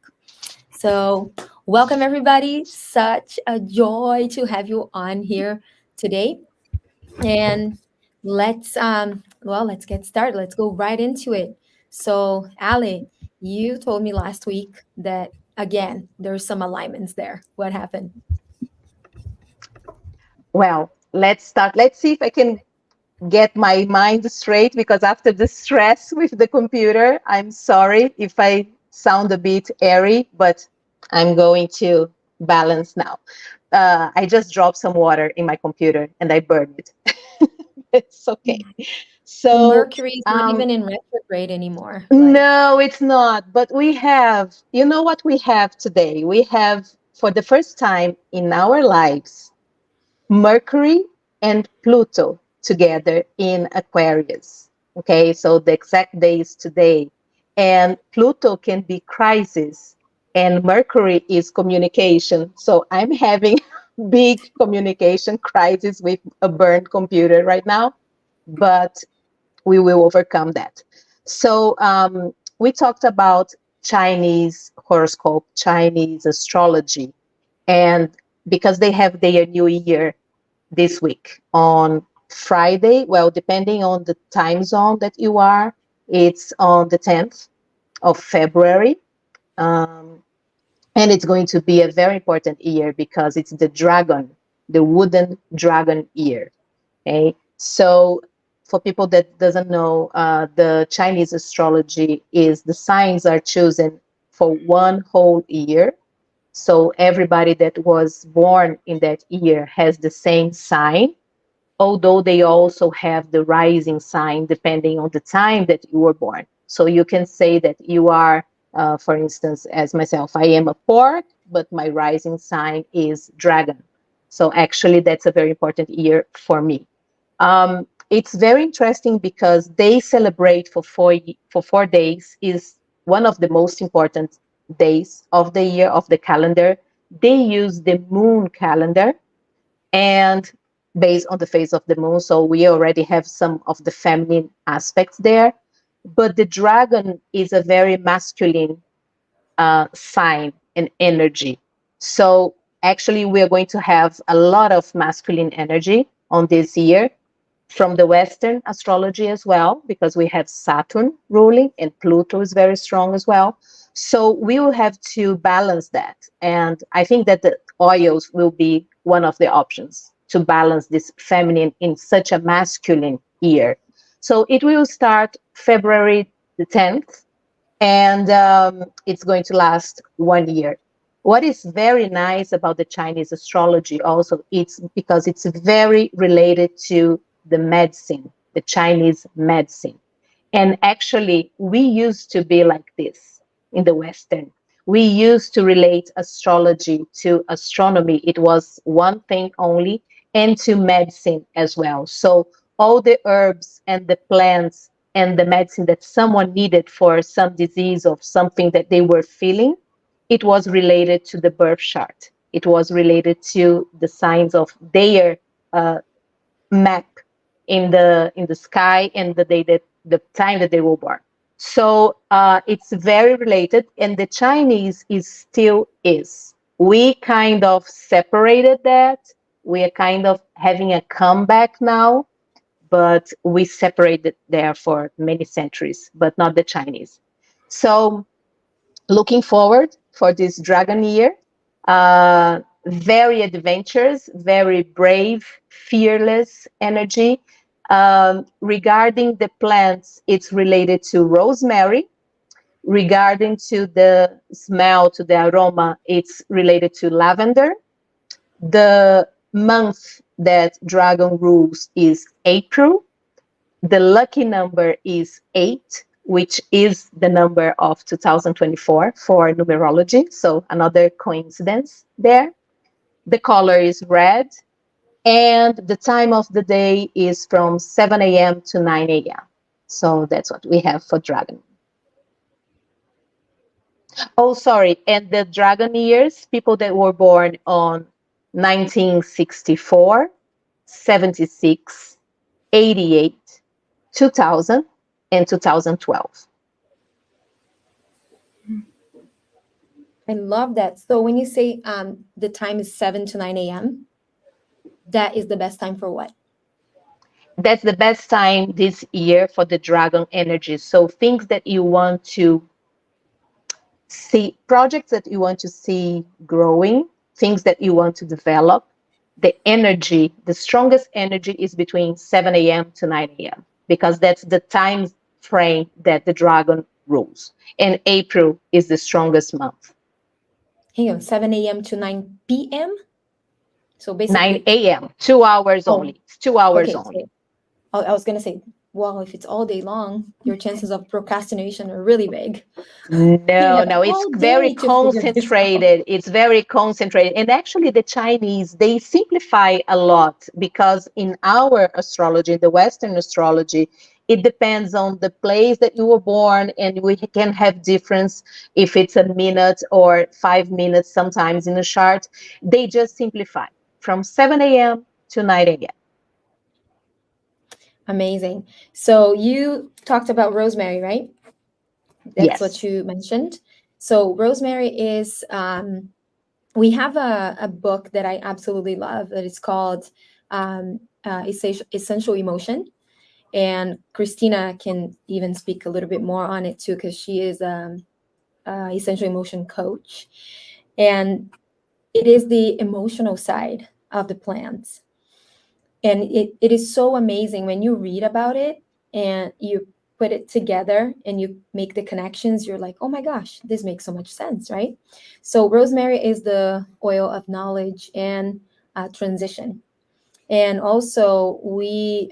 talk. So, welcome everybody. Such a joy to have you on here today. And let's get started. Let's go right into it. So, Ali, you told me last week that again there's some alignments there. What happened? Well, let's start. Let's see if I can get my mind straight because after the stress with the computer, I'm sorry if I sound a bit airy, but I'm going to balance now. I just dropped some water in my computer and I burned it. It's okay. So, Mercury is not um, even in retrograde anymore. Like, no, it's not. But we have, you know what we have today? We have, for the first time in our lives, Mercury and Pluto together in Aquarius. Okay, so the exact day is today. And Pluto can be crisis, and Mercury is communication. So I'm having big communication crisis with a burned computer right now, but we will overcome that. So we talked about Chinese horoscope, Chinese astrology, and because they have their new year this week on Friday. Well, depending on the time zone that you are, it's on the 10th of February. Um, and it's going to be a very important year because it's the dragon, the wooden dragon year. Okay. So for people that doesn't know, the Chinese astrology is the signs are chosen for one whole year. So everybody that was born in that year has the same sign, although they also have the rising sign depending on the time that you were born. So you can say that you are, for instance, as myself, I am a pork, but my rising sign is dragon. So actually, that's a very important year for me. It's very interesting because they celebrate for 4 days is one of the most important days of the year of the calendar. They use the moon calendar and based on the phase of the moon. So we already have some of the feminine aspects there. But the dragon is a very masculine sign and energy. So actually, we are going to have a lot of masculine energy on this year from the Western astrology as well, because we have Saturn ruling and Pluto is very strong as well. So we will have to balance that. And I think that the oils will be one of the options to balance this feminine in such a masculine year. So it will start February the 10th, and it's going to last 1 year. What is very nice about the Chinese astrology also, it's because it's very related to the medicine, the Chinese medicine. And actually, we used to be like this in the Western. We used to relate astrology to astronomy. It was one thing only, and to medicine as well. So all the herbs and the plants and the medicine that someone needed for some disease or something that they were feeling, it was related to the birth chart. It was related to the signs of their uh, map in the sky and the time that they were born. So it's very related, and the Chinese is still is. We kind of separated that. We are kind of having a comeback now, but we separated there for many centuries, but not the Chinese. So looking forward for this dragon year. Very adventurous, very brave, fearless energy. Regarding the plants, it's related to rosemary. Regarding to the smell, to the aroma, it's related to lavender. The month that dragon rules is April. The lucky number is 8, which is the number of 2024 for numerology. So another coincidence there. The color is red, and the time of the day is from 7 a.m. to 9 a.m. So that's what we have for dragon. Oh, sorry. And the dragon years, people that were born on 1964, 76, 88, 2000, and 2012. I love that. So when you say the time is 7 to 9 a.m., that is the best time for what? That's the best time this year for the dragon energy. So things that you want to see, projects that you want to see growing, things that you want to develop, the energy, the strongest energy is between 7 a.m. to 9 a.m. because that's the time frame that the dragon rules. And April is the strongest month. Hang on, 7 a.m. to 9 p.m. So 9 basically, a.m., 2 hours oh, only. It's 2 hours okay. only. So I was gonna say, well, if it's all day long, your chances of procrastination are really big. You No, have no, it's all very day to figure this out. concentrated. It's very concentrated. And actually, the Chinese, they simplify a lot because in our astrology, the Western astrology, it depends on the place that you were born, and we can have difference if it's a minute or 5 minutes sometimes in a chart. They just simplify from 7 a.m. to 9 a.m. Amazing. So you talked about rosemary, right? That's what Yes. you mentioned. So rosemary is we have a book that I absolutely love that is called Essential Emotion. And Christina can even speak a little bit more on it too, because she is essential emotion coach. And it is the emotional side of the plants. And it is so amazing when you read about it and you put it together and you make the connections. You're like, oh my gosh, this makes so much sense, right? So rosemary is the oil of knowledge and transition. And also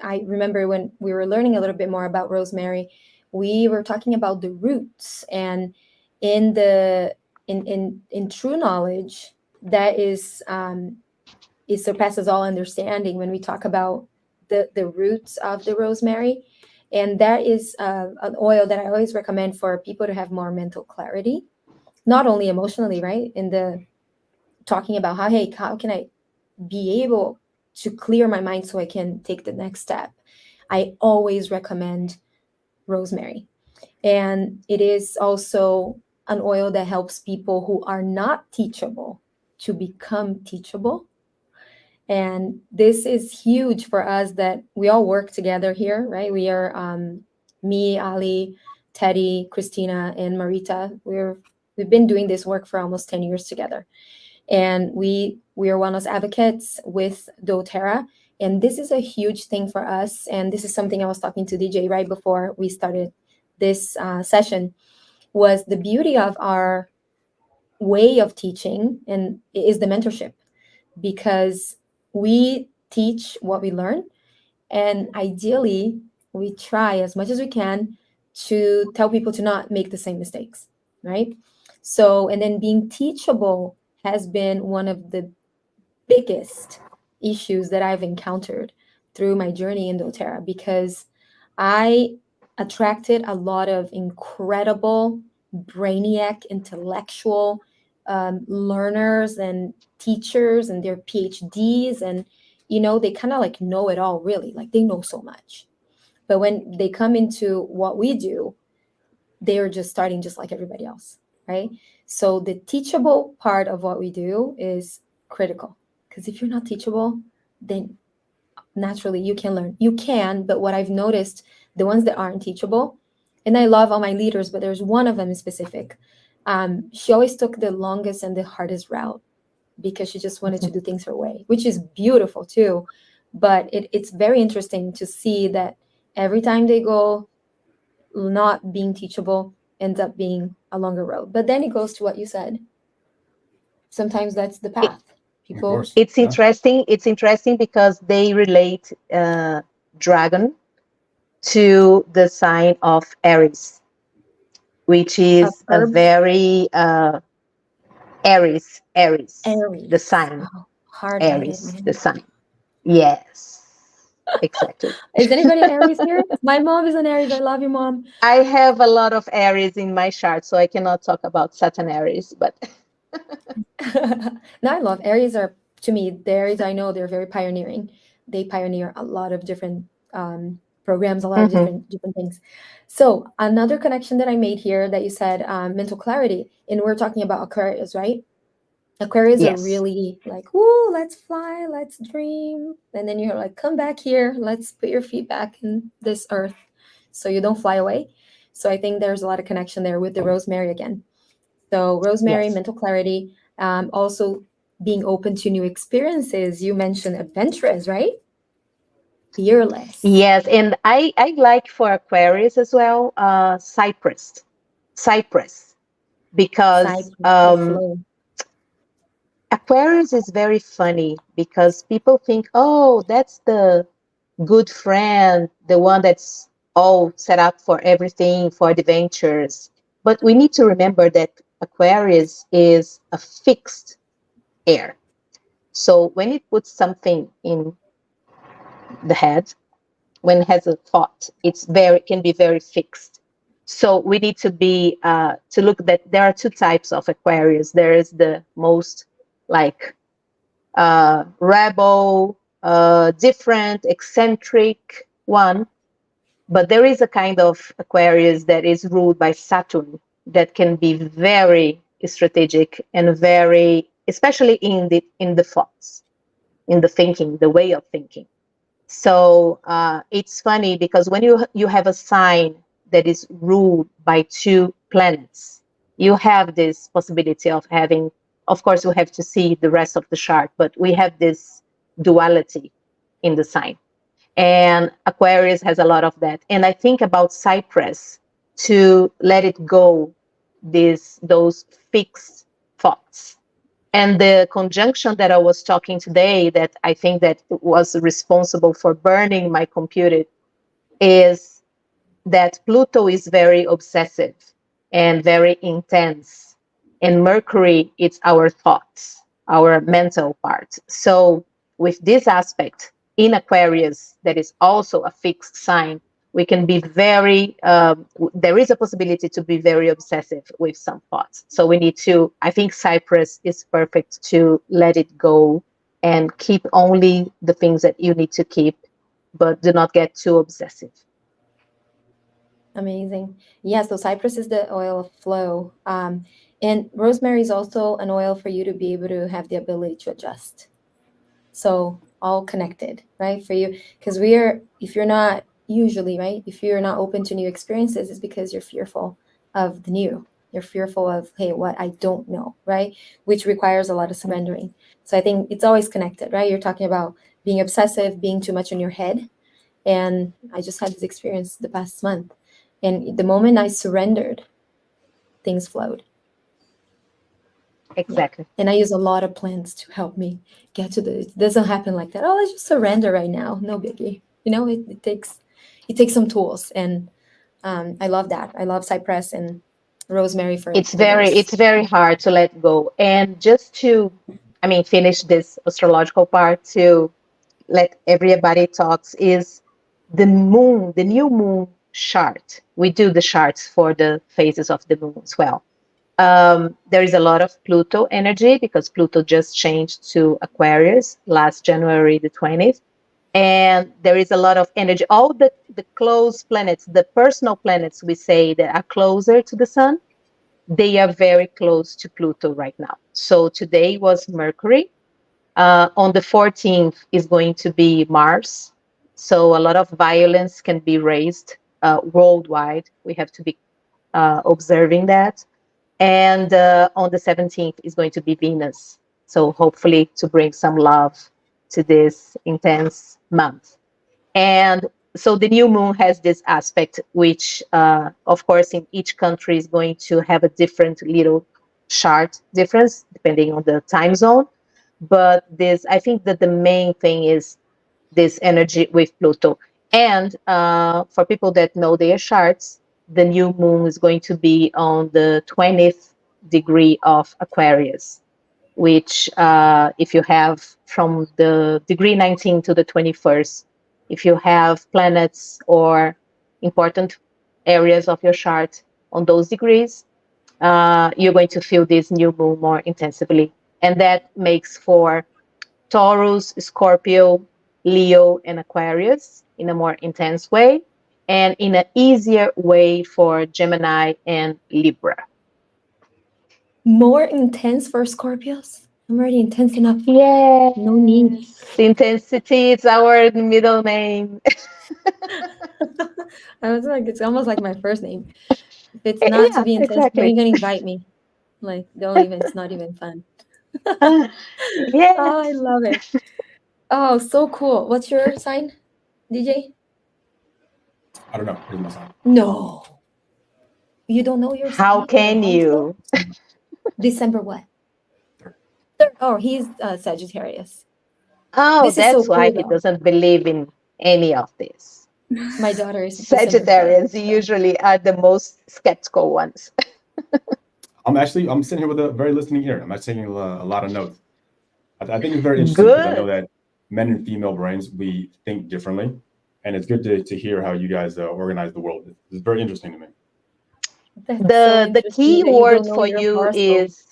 I remember when we were learning a little bit more about rosemary, we were talking about the roots. And in the in true knowledge, that is it surpasses all understanding when we talk about the roots of the rosemary. And that is an oil that I always recommend for people to have more mental clarity, not only emotionally, right? In the talking about how can I be able to clear my mind so I can take the next step. I always recommend rosemary. And it is also an oil that helps people who are not teachable to become teachable. And this is huge for us that we all work together here, right? We are me, Ali, Teddy, Christina, and Marita. We've been doing this work for almost 10 years together. And we are wellness advocates with doTERRA. And this is a huge thing for us. And this is something I was talking to DJ right before we started this session, was the beauty of our way of teaching and is the mentorship, because we teach what we learn, and ideally we try as much as we can to tell people to not make the same mistakes, right? So, and then being teachable has been one of the biggest issues that I've encountered through my journey in doTERRA, because I attracted a lot of incredible brainiac intellectual learners and teachers and their PhDs, and they kind of like know it all, really, like they know so much. But when they come into what we do, they're just starting just like everybody else, right? So the teachable part of what we do is critical, because if you're not teachable, then naturally you can learn. You can, but what I've noticed, the ones that aren't teachable, and I love all my leaders, but there's one of them in specific. She always took the longest and the hardest route because she just wanted to do things her way, which is beautiful too. But it's very interesting to see that every time they go not being teachable ends up being a longer road. But then it goes to what you said. Sometimes that's the It, path. Of People, course. it's Yeah. interesting. It's interesting because they relate dragon to the sign of Aries, which of is a herbs, very Aries, the Aries. sign, Oh, hard-headed, Aries, the man. sign. Yes, exactly. Is anybody an Aries here? My mom is an Aries. I love you, mom. I have a lot of Aries in my chart, so I cannot talk about Saturn Aries, but No, I love Aries. Are to me, the Aries I know they're very pioneering. They pioneer a lot of different programs, a lot of different things. So another connection that I made here that you said, mental clarity, and we're talking about Aquarius, right? Aquarius are Yes. really like, woo, let's fly, let's dream. And then you're like, come back here, let's put your feet back in this earth so you don't fly away. So I think there's a lot of connection there with the Rosemary again. So Rosemary, Yes. mental clarity, also being open to new experiences. You mentioned adventurous, right? Fearless. Yes, and I like for Aquarius as well, Cypress, because Cypress, the flow. Aquarius is very funny because people think, oh, that's the good friend, the one that's all set up for everything, for adventures. But we need to remember that Aquarius is a fixed air. So when it puts something in the head, when it has a thought, can be very fixed. So we need to be to look that there are two types of Aquarius. There is the most like rebel, different, eccentric one, but there is a kind of Aquarius that is ruled by Saturn that can be very strategic and very, especially in the thoughts, in the thinking, the way of thinking. So it's funny because when you have a sign that is ruled by two planets, you have this possibility of having, of course, we have to see the rest of the chart, but we have this duality in the sign. And Aquarius has a lot of that. And I think about Cypress to let it go, those fixed thoughts. And the conjunction that I was talking today, that I think that was responsible for burning my computer, is that Pluto is very obsessive and very intense. And Mercury, it's our thoughts, our mental part. So with this aspect in Aquarius, that is also a fixed sign, we can be very, there is a possibility to be very obsessive with some thoughts. So we need to, I think Cypress is perfect to let it go and keep only the things that you need to keep, but do not get too obsessive. Amazing. Yeah, so Cypress is the oil of flow. And rosemary is also an oil for you to be able to have the ability to adjust. So all connected, right? For you, because if you're not usually, right, if you're not open to new experiences, it's because you're fearful of the new. You're fearful of, hey, what I don't know, right? Which requires a lot of surrendering. So I think it's always connected, right? You're talking about being obsessive, being too much in your head. And I just had this experience the past month. And the moment I surrendered, things flowed. Exactly. Yeah. And I use a lot of plants to help me get to it doesn't happen like that. Oh, let's just surrender right now. No biggie. It takes some tools. And I love that. I love cypress and rosemary for it's those. very hard to let go. And just to, finish this astrological part, to let everybody talks, is the moon, the new moon chart. We do the charts for the phases of the moon as well. There is a lot of Pluto energy because Pluto just changed to Aquarius last January the 20th. And there is a lot of energy. All the close planets, the personal planets we say that are closer to the sun, they are very close to Pluto right now. So today was Mercury. On the 14th is going to be Mars. So a lot of violence can be raised worldwide. We have to be observing that. And on the 17th is going to be Venus. So hopefully to bring some love to this intense month. And so the new moon has this aspect, which, of course, in each country is going to have a different little chart difference depending on the time zone. But I think that the main thing is this energy with Pluto. And for people that know their charts, the new moon is going to be on the 20th degree of Aquarius, which if you have from the degree 19 to the 21st, if you have planets or important areas of your chart on those degrees, you're going to feel this new moon more intensively. And that makes for Taurus, Scorpio, Leo and Aquarius in a more intense way, and in an easier way for Gemini and Libra. More intense for Scorpios? I'm already intense enough. Yes. No need. Intensity is our middle name. I was like, it's almost like my first name. If it's not to Yeah, be intense, don't exactly. even invite me. Like, don't even, it's not even fun. Ah, Oh, I yes. love it. Oh, so cool. What's your sign, DJ? I don't know. Here's my sign. No. You don't know your How sign? can Your horoscope? you? December what? Third. Third. Oh, he's Sagittarius. Oh, This is so that's why cool he though. doesn't believe in any of this. My daughter is December 5th. Sagittarians usually are the most skeptical ones. I'm sitting here with a very listening ear. I'm actually taking a lot of notes. I think it's very interesting because I know Good. that men and female brains, we think differently. And it's good to hear how you guys organize the world. It's very interesting to me. That's so The interesting key that you don't word know for your you horoscope. is,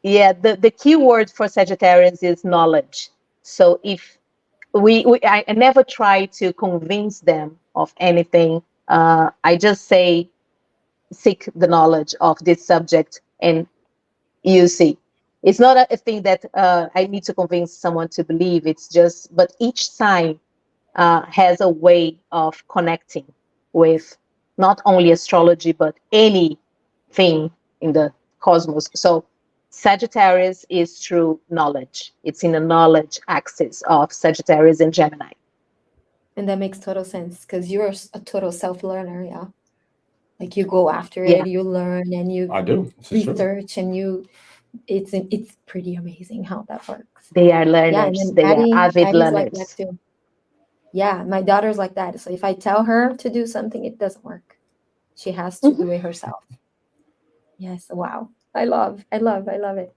yeah, the key word for Sagittarians is knowledge. So if I never try to convince them of anything. I just say, seek the knowledge of this subject and you see. It's not a thing that I need to convince someone to believe. It's just, but each sign has a way of connecting with not only astrology, but anything in the cosmos. So Sagittarius is through knowledge. It's in the knowledge axis of Sagittarius and Gemini. And that makes total sense because you're a total self-learner, yeah. Like you go after Yeah. it, you learn and you I do. This is true. research and it's pretty amazing how that works. They are Yeah, and learners. then They are avid Addie's like that learners. too. Yeah, my daughter's like that. So if I tell her to do something, it doesn't work. She has to do it herself. Yes, wow. I love it.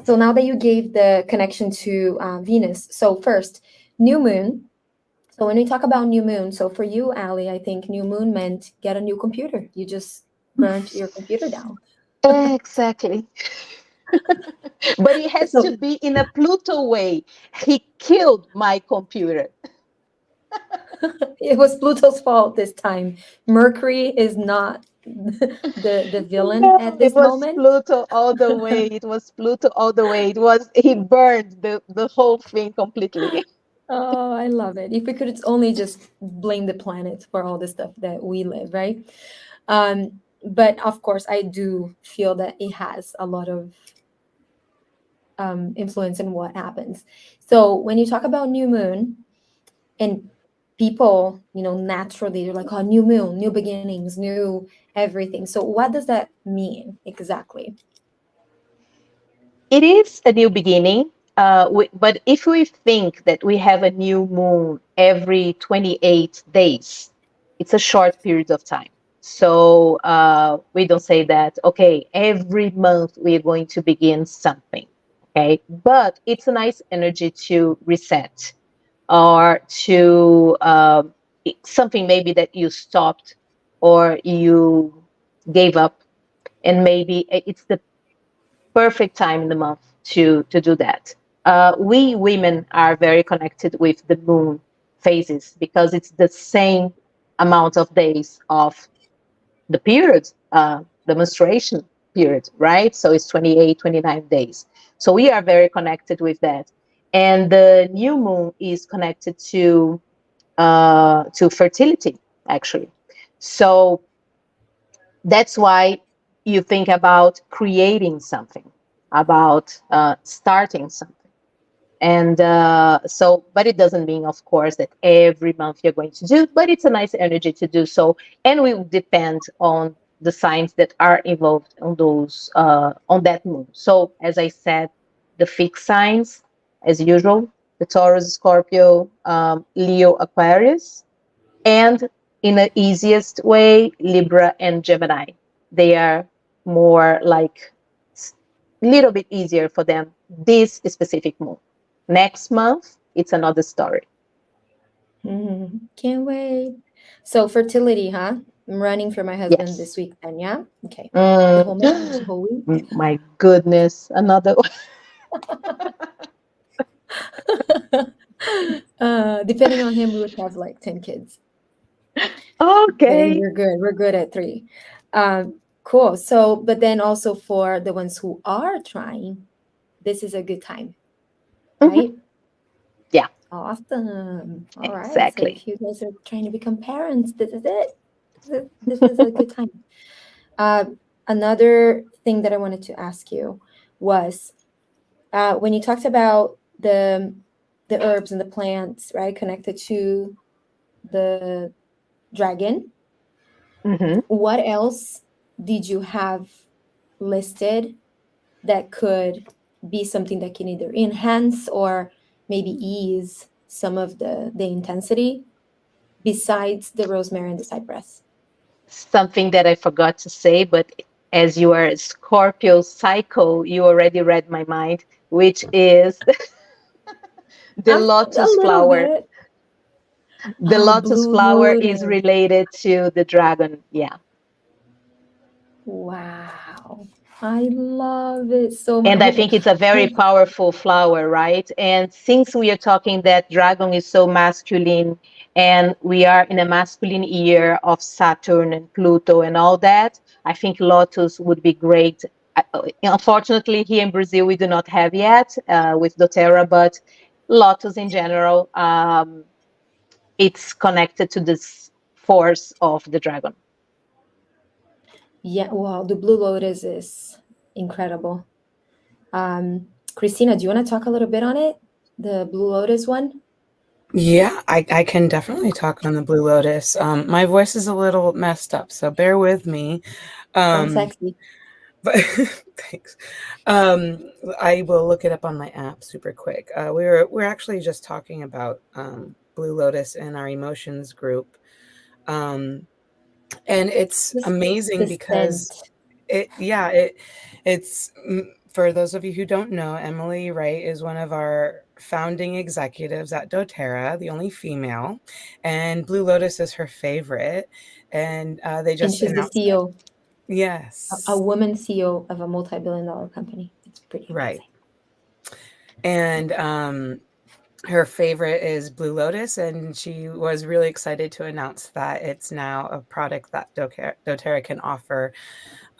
So now that you gave the connection to Venus, so first, new moon. So when we talk about new moon, so for you, Ali, I think new moon meant get a new computer. You just burnt your computer down. Exactly. But it has So to be in a Pluto way. He killed my computer. it was Pluto's fault this time. Mercury is not the villain No, at it this was moment. Pluto all the way. It was Pluto all the way. He burned the whole thing completely. Oh, I love it. If we could only just blame the planet for all the stuff that we live, right? But of course, I do feel that it has a lot of influence in what happens. So when you talk about new moon and people, naturally they're like, oh, new moon, new beginnings, new everything. So what does that mean exactly? It is a new beginning. But if we think that we have a new moon every 28 days, it's a short period of time. So we don't say that, okay, every month we're going to begin something. Okay. But it's a nice energy to reset or to something maybe that you stopped or you gave up. And maybe it's the perfect time in the month to do that. We women are very connected with the moon phases because it's the same amount of days of the period, the menstruation period, right? So it's 28, 29 days. So we are very connected with that. And the new moon is connected to fertility, actually. So that's why you think about creating something, about starting something. And but it doesn't mean, of course, that every month you're going to do, but it's a nice energy to do so. And we depend on the signs that are involved on those, on that moon. So as I said, the fixed signs, as usual, the Taurus, Scorpio, Leo, Aquarius, and in the easiest way, Libra and Gemini. They are more like a little bit easier for them this specific month. Next month, it's another story. Can't wait. So fertility, huh? I'm running for my husband Yes. this week then, yeah? Okay. The whole month, the whole week. My goodness, another one. Depending on him, we would have like 10 kids. But Okay. we're good. We're good at 3. Cool. So, but then also for the ones who are trying, this is a good time, Mhm. right? Yeah. Awesome. All right. So Exactly. if you guys are trying to become parents, this is it. This is a good time. Another thing that I wanted to ask you was when you talked about the herbs and the plants, right, connected to the dragon. Mhm. What else did you have listed that could be something that can either enhance or maybe ease some of the intensity besides the rosemary and the cypress? Something that I forgot to say, but as you are a Scorpio cycle, you already read my mind, which is the A lotus little flower. bit. The lotus Blue flower is lotus. related to the dragon. Yeah. Wow. I love it so much. And I think it's a very powerful flower, right? And since we are talking that dragon is so masculine and we are in a masculine year of Saturn and Pluto and all that, I think lotus would be great. Unfortunately, here in Brazil, we do not have yet with doTERRA, but lotus in general, it's connected to this force of the dragon. Yeah, wow, the blue lotus is incredible. Christina, do you want to talk a little bit on it? The blue lotus one? Yeah, I can definitely talk on the Blue Lotus. My voice is a little messed up, so bear with me. Sounds Um, sexy. but thanks. I will look it up on my app super quick. We're actually just talking about Blue Lotus in our emotions group, and it's The amazing because scent. it's for those of you who don't know, Emily Wright is one of our founding executives at doTERRA, the only female, and Blue Lotus is her favorite, and they And just she's the announced it. CEO, a Yes, woman CEO of a multi-billion-dollar company. It's pretty right. amazing. And her favorite is Blue Lotus, and she was really excited to announce that it's now a product that doTERRA can offer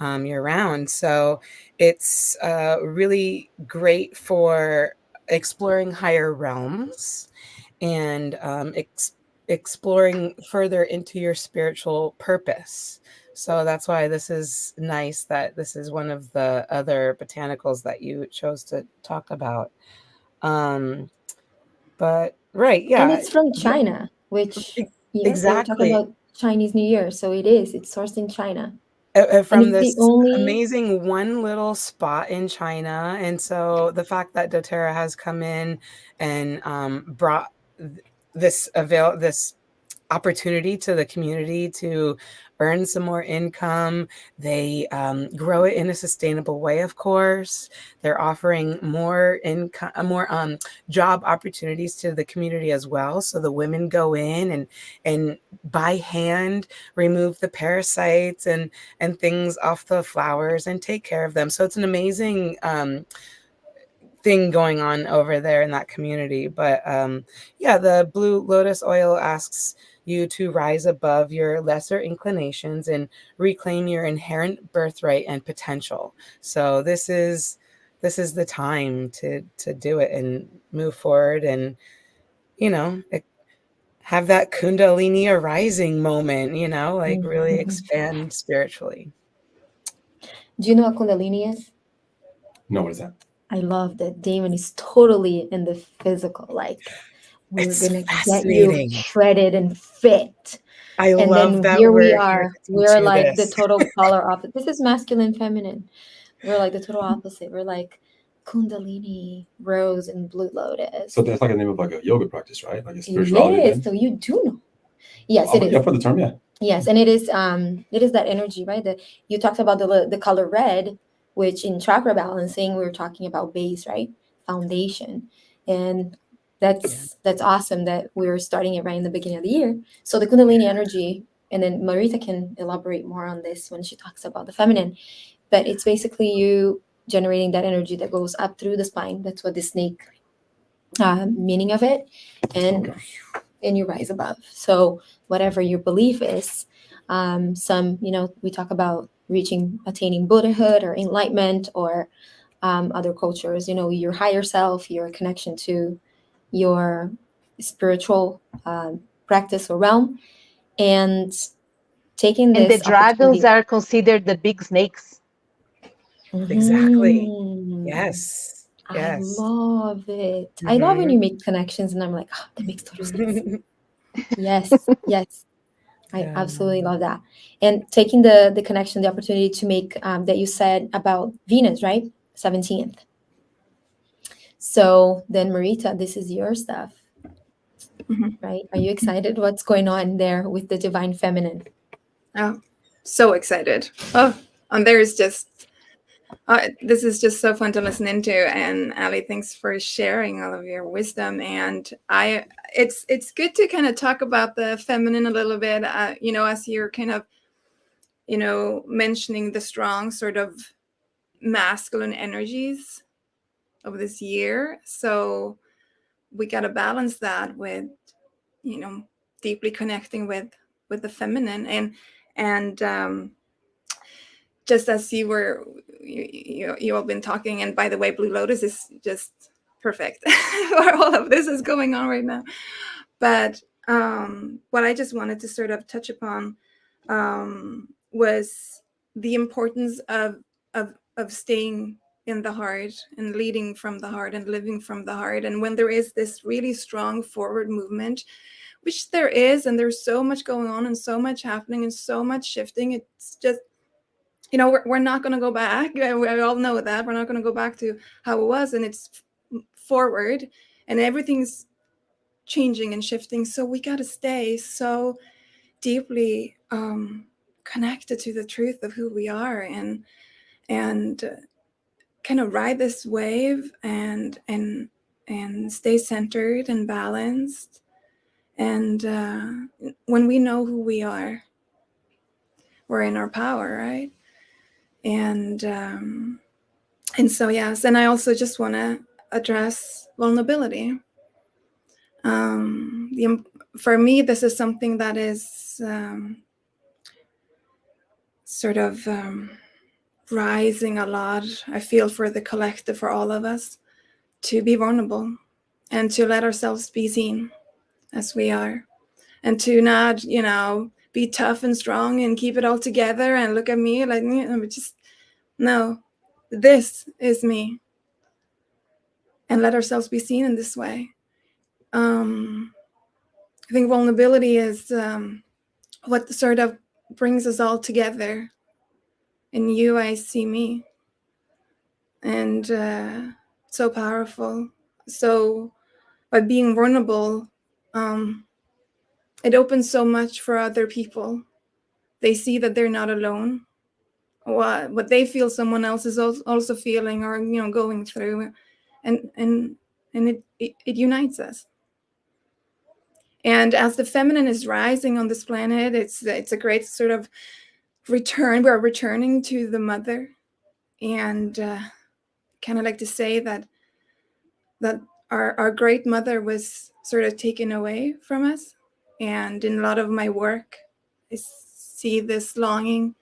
year round. So it's really great for exploring higher realms and exploring further into your spiritual purpose. So that's why this is nice that this is one of the other botanicals that you chose to talk about. But right, And yeah, it's from China, which, yes, they were talking exactly. about Chinese New Year. So it's sourced in China. And From it's the this only, amazing one little spot in China. And so the fact that doTERRA has come in and brought this opportunity to the community to earn some more income. They grow it in a sustainable way, of course. They're offering more income, more job opportunities to the community as well. So the women go in and by hand remove the parasites and things off the flowers and take care of them. So it's an amazing thing going on over there in that community. But yeah, the Blue Lotus oil asks you to rise above your lesser inclinations and reclaim your inherent birthright and potential. So this is the time to do it and move forward and have that kundalini arising moment, like really expand spiritually. do you know what Kundalini is? No, what is that? I love that Damon is totally in the physical. Like, we're It's gonna get you fascinating. shredded and fit. I And love then that here we we're here are. to teach We're you like the this. total polar opposite. This is masculine, feminine. We're like the total opposite. We're like Kundalini, Rose, and Blue Lotus. So that's like the name of like a yoga practice, right? Like a It spirituality is. then? So you do know. Yes, Oh, it yeah, is. for the term, yeah. Yes, and it is that energy, right? That you talked about the color red, which in chakra balancing we were talking about base, right? Foundation. And that's awesome that we're starting it right in the beginning of the year. So the Kundalini energy, and then Marita can elaborate more on this when she talks about the feminine, but it's basically you generating that energy that goes up through the spine. That's what the snake meaning of it, and you rise above. So whatever your belief is, some, we talk about attaining Buddhahood or enlightenment, or other cultures, your higher self, your connection to your spiritual practice or realm, and taking And the this dragons opportunity. are considered the big snakes. Exactly. Mhm. Yes. I Yes. love it. I love when you make connections, and I'm like, oh, that makes total sense. Yes, yes. I absolutely love that. And taking the connection, the opportunity to make that you said about Venus, right? 17th. So then, Marita, this is your stuff, Mhm. right? Are you excited? What's going on there with the divine feminine? Oh, so excited. Oh, and there's just, this is just so fun to listen into. And Ali, thanks for sharing all of your wisdom. And it's good to kind of talk about the feminine a little bit, as you're kind of, mentioning the strong sort of masculine energies of this year. So we got to balance that with, deeply connecting with the feminine, and just as you all been talking, and by the way, Blue Lotus is just perfect for all of this is going on right now. But what I just wanted to sort of touch upon was the importance of staying in the heart and leading from the heart and living from the heart. And when there is this really strong forward movement, which there is, and there's so much going on and so much happening and so much shifting, it's just, we're not going to go back. We all know that we're not going to go back to how it was, and it's forward, and everything's changing and shifting. So we got to stay so deeply connected to the truth of who we are, and kind of ride this wave and stay centered and balanced. And when we know who we are, we're in our power, right? And so, yes. And I also just want to address vulnerability. For me, this is something that is sort of rising a lot. I feel for the collective, for all of us, to be vulnerable and to let ourselves be seen as we are, and to not, be tough and strong and keep it all together and look at me like, just, no, this is me, and let ourselves be seen in this way. I think vulnerability is what sort of brings us all together. In you, I see me. And so powerful. So by being vulnerable, it opens so much for other people. They see that they're not alone. What they feel, someone else is also feeling, or going through, and it unites us. And as the feminine is rising on this planet, it's a great sort of return. We're returning to the mother, and kind of like to say that our great mother was sort of taken away from us. And in a lot of my work, I see this longing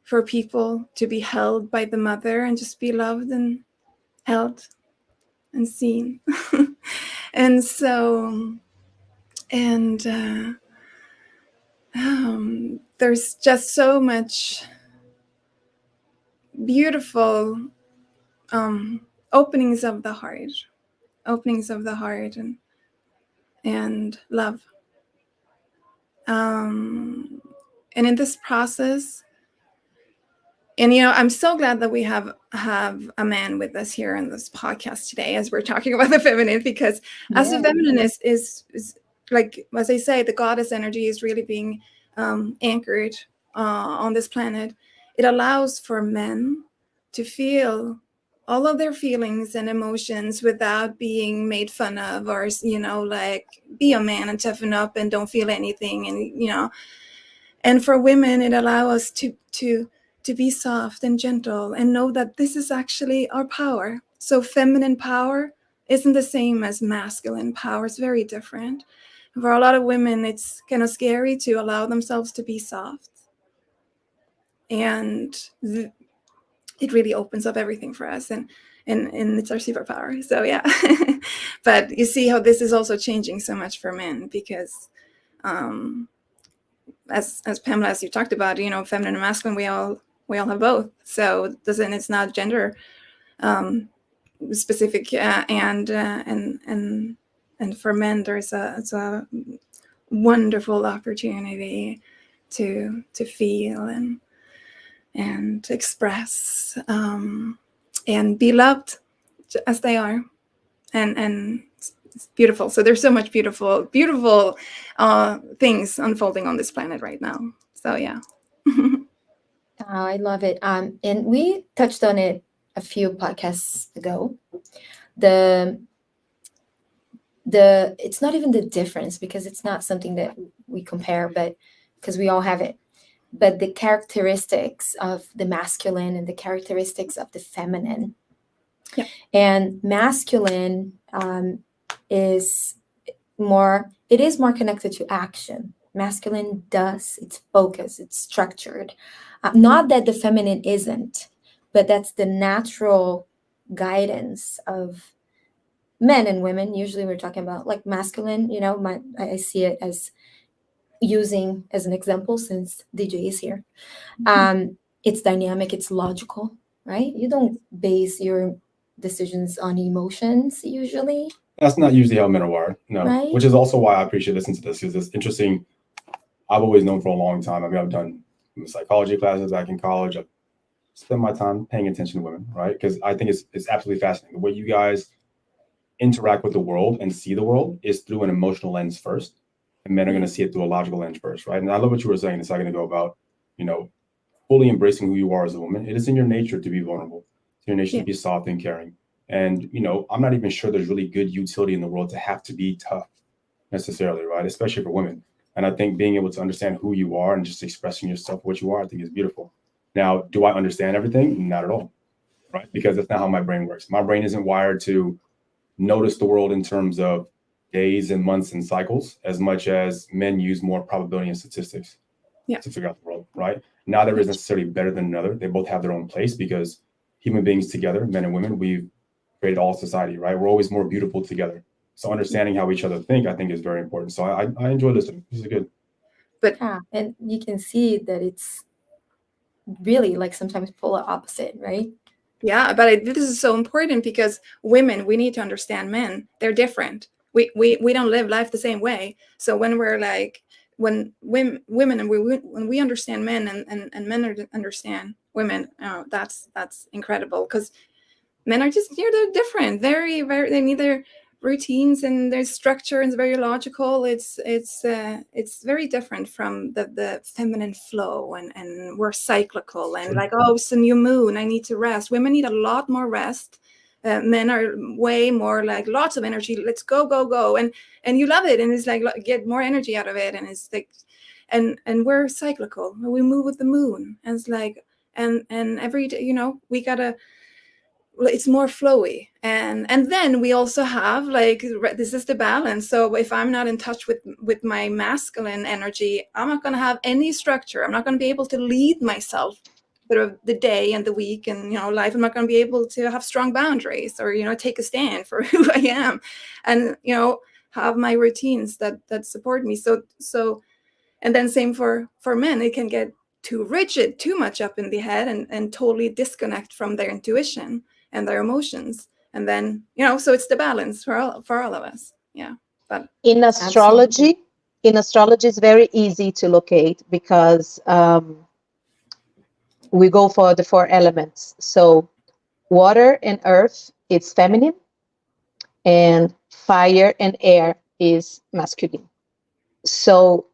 for people to be held by the mother and just be loved and held and seen. And so, and there's just so much beautiful openings of the heart and love. And in this process, and I'm so glad that we have a man with us here on this podcast today, as we're talking about the feminine, because as the feminine is like, as I say, the goddess energy is really being anchored on this planet. It allows for men to feel all of their feelings and emotions without being made fun of, or like, be a man and toughen up and don't feel anything, and and for women, it allows us to be soft and gentle and know that this is actually our power. So feminine power isn't the same as masculine power. It's very different. For a lot of women, it's kind of scary to allow themselves to be soft. And it really opens up everything for us. And it's our superpower. So yeah. But you see how this is also changing so much for men, because as Pamela, as you talked about, feminine and masculine, we all have both. So it's not gender specific, and for men, it's a wonderful opportunity to feel and express and be loved as they are, and it's beautiful. So there's so much beautiful things unfolding on this planet right now. So yeah. Oh, I love it. And we touched on it a few podcasts ago. It's not even the difference, because it's not something that we compare, but because we all have it. But the characteristics of the masculine and the characteristics of the feminine. Yeah. And masculine is more connected to action. Masculine it's focused, it's structured. Not that the feminine isn't, but that's the natural guidance of men and women. Usually we're talking about like masculine, I see it as using as an example, since DJ is here. It's dynamic, it's logical, right? You don't base your decisions on emotions usually. That's not usually how men are wired, no. Right. Which is also why I appreciate listening to this, because it's interesting. I've always known for a long time. I mean, I've done psychology classes back in college. I've spent my time paying attention to women, right? Because I think it's absolutely fascinating. The way you guys interact with the world and see the world is through an emotional lens first, and men are going to see it through a logical lens first, right? And I love what you were saying a second ago about, fully embracing who you are as a woman. It is in your nature to be vulnerable. It's in your nature to be soft and caring. And, I'm not even sure there's really good utility in the world to have to be tough necessarily, right? Especially for women. And I think being able to understand who you are and just expressing yourself, what you are, I think is beautiful. Now, do I understand everything? Not at all, right? Because that's not how my brain works. My brain isn't wired to notice the world in terms of days and months and cycles as much as men use more probability and statistics to figure out the world, right? Neither is necessarily better than another. They both have their own place, because human beings together, men and women, we've created all society, right? We're always more beautiful together. So understanding how each other think, I think, is very important. So I enjoy listening. This is good. But and you can see that it's really like sometimes polar opposite, right? Yeah, but this is so important, because women, we need to understand men. They're different. We don't live life the same way. So when we're like, when women and when we understand men and men understand women, that's incredible, because men are just they're different. Very, very. They need their routines and their structure, and it's very logical. It's very different from the feminine flow, and we're cyclical, and like, oh, it's a new moon, I need to rest. Women need a lot more rest. Men are way more like lots of energy. Let's go, and you love it, and it's like get more energy out of it, and it's like, and we're cyclical. We move with the moon, and it's like, and every day, we gotta. It's more flowy, and then we also have like, this is the balance. So if I'm not in touch with my masculine energy, I'm not going to have any structure. I'm not going to be able to lead myself through the day and the week and life. I'm not going to be able to have strong boundaries, or take a stand for who I am, and have my routines that support me. So and then same for men. It can get too rigid, too much up in the head, and totally disconnect from their intuition and their emotions. And then so it's the balance for all of us. Yeah. But in astrology it's very easy to locate, because we go for the 4 elements. So water and earth, it's feminine, and fire and air is masculine. So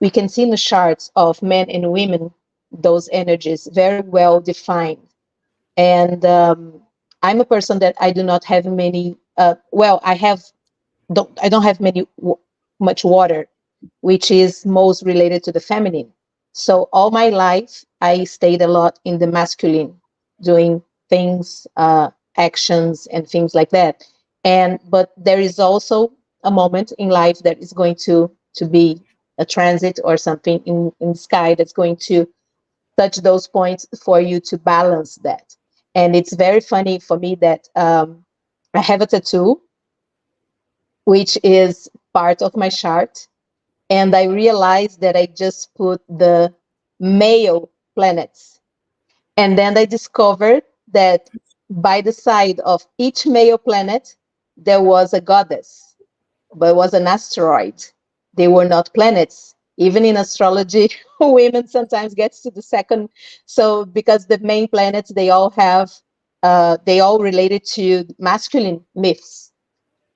we can see in the charts of men and women those energies very well defined. And I'm a person that I do not have many. I don't have much water, which is most related to the feminine. So all my life, I stayed a lot in the masculine, doing things, actions, and things like that. But there is also a moment in life that is going to be a transit or something in the sky that's going to touch those points for you to balance that. And it's very funny for me that I have a tattoo, which is part of my chart. And I realized that I just put the male planets. And then I discovered that by the side of each male planet, there was a goddess, but it was an asteroid. They were not planets. Even in astrology, women sometimes gets to the second. So because the main planets, they all related to masculine myths,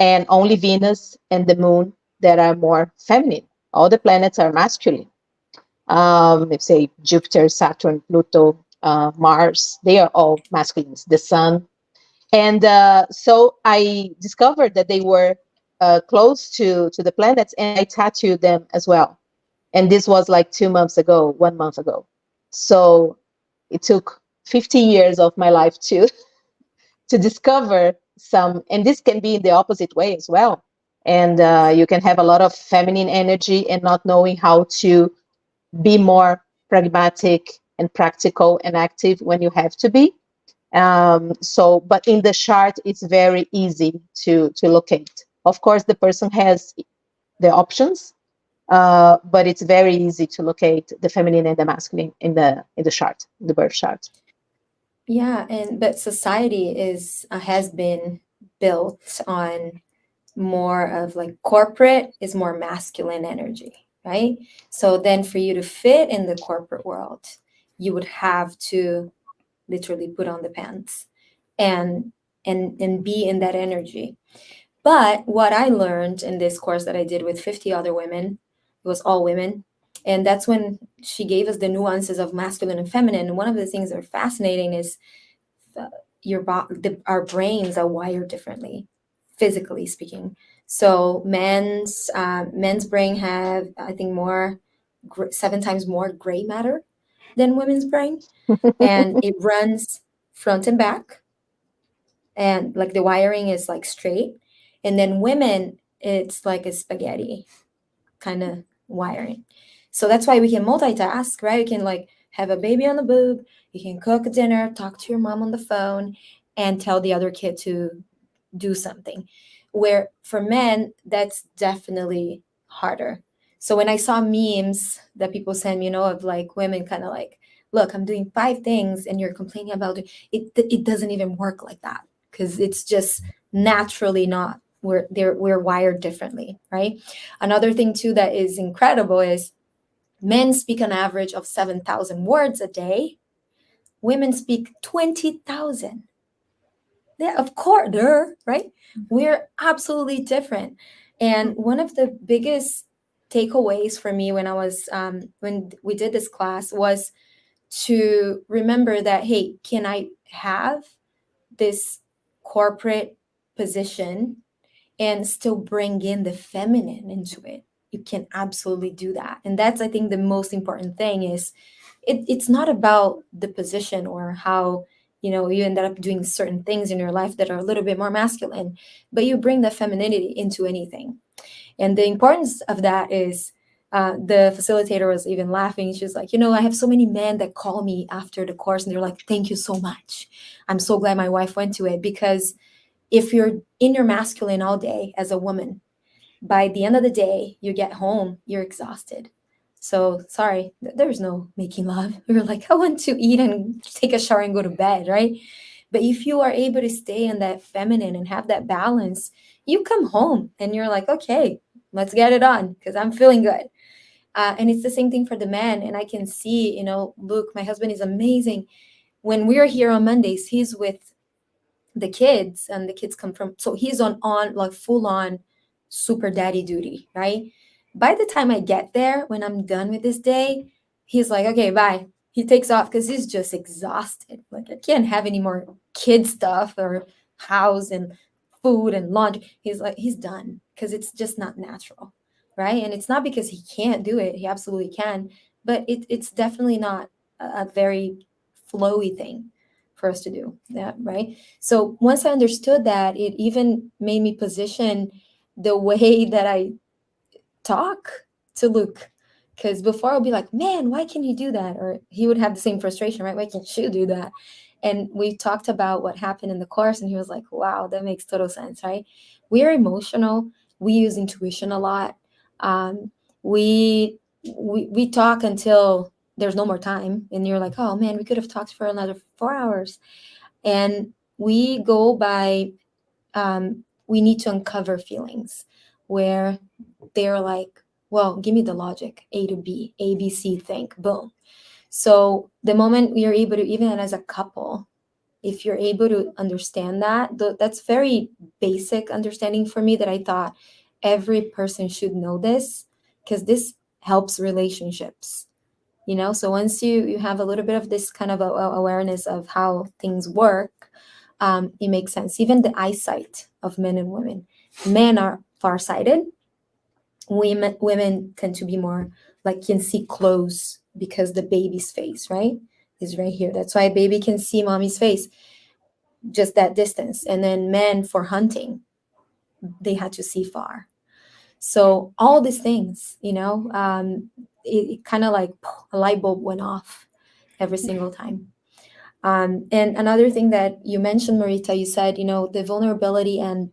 and only Venus and the moon that are more feminine. All the planets are masculine. Let's say Jupiter, Saturn, Pluto, Mars, they are all masculines, the sun. And so I discovered that they were close to the planets, and I tattooed them as well. And this was like 2 months ago, 1 month ago. So it took 50 years of my life to discover some, and this can be in the opposite way as well. And you can have a lot of feminine energy and not knowing how to be more pragmatic and practical and active when you have to be. But in the chart, it's very easy to locate. Of course, the person has the options, but it's very easy to locate the feminine and the masculine in the chart, the birth chart. Yeah, but society has been built on more of like corporate is more masculine energy, right? So then for you to fit in the corporate world, you would have to literally put on the pants and be in that energy. But what I learned in this course that I did with 50 other women, it was all women, and that's when she gave us the nuances of masculine and feminine. And one of the things that are fascinating is our brains are wired differently, physically speaking. So men's brain have, I think, 7 times more gray matter than women's brain, and it runs front and back, and like the wiring is like straight. And then women, it's like a spaghetti kind of wiring. So that's why we can multitask, right? We can like have a baby on the boob, you can cook dinner, talk to your mom on the phone, and tell the other kid to do something. Where for men, that's definitely harder. So when I saw memes that people send me, of like women kind of like, look, I'm doing 5 things and you're complaining about it. It doesn't even work like that, because it's just naturally not. We're wired differently, right? Another thing too that is incredible is men speak an average of 7,000 words a day. Women speak 20,000. Yeah, of course, right? We're absolutely different. And one of the biggest takeaways for me when I was when we did this class was to remember that, hey, can I have this corporate position and still bring in the feminine into it? You can absolutely do that. And that's, I think, the most important thing is it's not about the position or how you ended up doing certain things in your life that are a little bit more masculine, but you bring the femininity into anything. And the importance of that is the facilitator was even laughing. She was like, I have so many men that call me after the course and they're like, thank you so much. I'm so glad my wife went to it, because if you're in your masculine all day as a woman, by the end of the day, you get home, you're exhausted. So sorry, there's no making love. You're like, I want to eat and take a shower and go to bed, right? But if you are able to stay in that feminine and have that balance, you come home and you're like, okay, let's get it on, because I'm feeling good. And it's the same thing for the men. And I can see, Luke, my husband, is amazing. When we're here on Mondays, he's with the kids, and the kids come from, so he's on like full on super daddy duty, right? By the time I get there, when I'm done with this day, he's like, okay, bye. He takes off because he's just exhausted. Like, I can't have any more kid stuff or house and food and laundry. He's like, he's done, because it's just not natural, right? And it's not because he can't do it. He absolutely can, but it's definitely not a very flowy thing for us to do that, right? So once I understood that, it even made me position the way that I talk to Luke. Because before I'll be like, man, why can't he do that? Or he would have the same frustration, right? Why can't you do that? And we talked about what happened in the course, and he was like, wow, that makes total sense, right? We are emotional. We use intuition a lot. We talk until there's no more time, and you're like, oh man, we could have talked for another 4 hours. And we go by, we need to uncover feelings where they're like, well, give me the logic, A to B, A, B, C, think, boom. So the moment you're able to, even as a couple, if you're able to understand that, that's very basic understanding for me, that I thought every person should know this, because this helps relationships, you know? So once you have a little bit of this kind of awareness of how things work, it makes sense. Even the eyesight of men and women. Men are farsighted. Women tend to be more like, can see close, because the baby's face, right, is right here. That's why a baby can see mommy's face just that distance. And then men, for hunting, they had to see far. So all these things, you know, it kind of like a light bulb went off every single time. And another thing that you mentioned, Marita, you said, you know, the vulnerability, and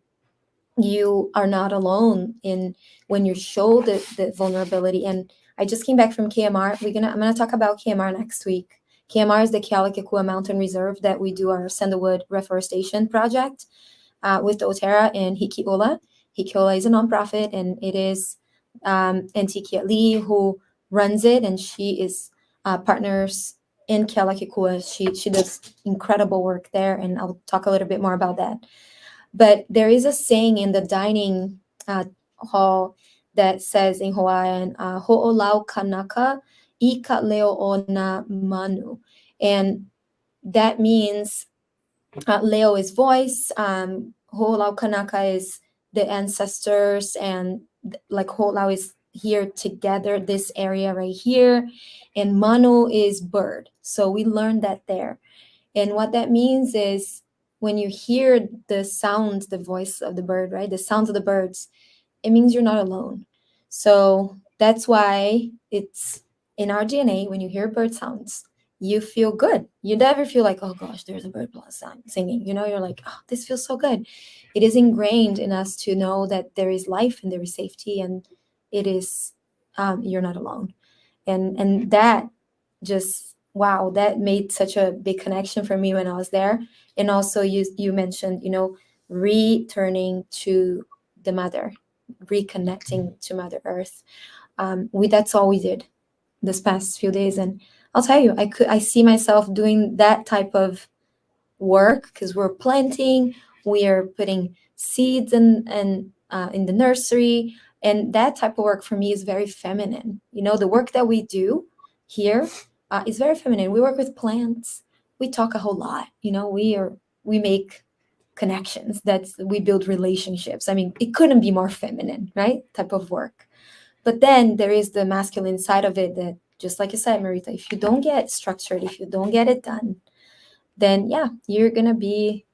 you are not alone in when you show the vulnerability. And I just came back from KMR. I'm gonna talk about KMR next week. KMR is the Kealakekua Mountain Reserve that we do our sandalwood reforestation project with doTERRA and Hikiola. Hikiola is a nonprofit, and it is Auntie Kiat Lee who runs it, and she is partners in Kealakekua. She does incredible work there, and I'll talk a little bit more about that. But there is a saying in the dining hall that says in Hawaiian, ho'olau kanaka I ka leo o na manu. And that means leo is voice, ho'olau kanaka is the ancestors, and like ho'olau is here together, this area right here, and manu is bird. So we learned that there. And what that means is, when you hear the sounds, the voice of the bird, right? The sounds of the birds, it means you're not alone. So that's why it's in our DNA. When you hear bird sounds, you feel good. You never feel like, oh gosh, there's a bird singing. You know, you're like, oh, this feels so good. It is ingrained in us to know that there is life and there is safety, and it is, you're not alone. And that just, wow, that made such a big connection for me when I was there. And also you mentioned, you know, returning to the mother, reconnecting to Mother Earth. That's all we did this past few days. And I'll tell you, I see myself doing that type of work, because we're planting, we are putting seeds in the nursery. And that type of work for me is very feminine. You know, the work that we do here is very feminine. We work with plants. We talk a whole lot. You know, we make connections. We build relationships. I mean, it couldn't be more feminine, right? Type of work. But then there is the masculine side of it that, just like you said, Marita, if you don't get structured, if you don't get it done, then yeah, you're gonna be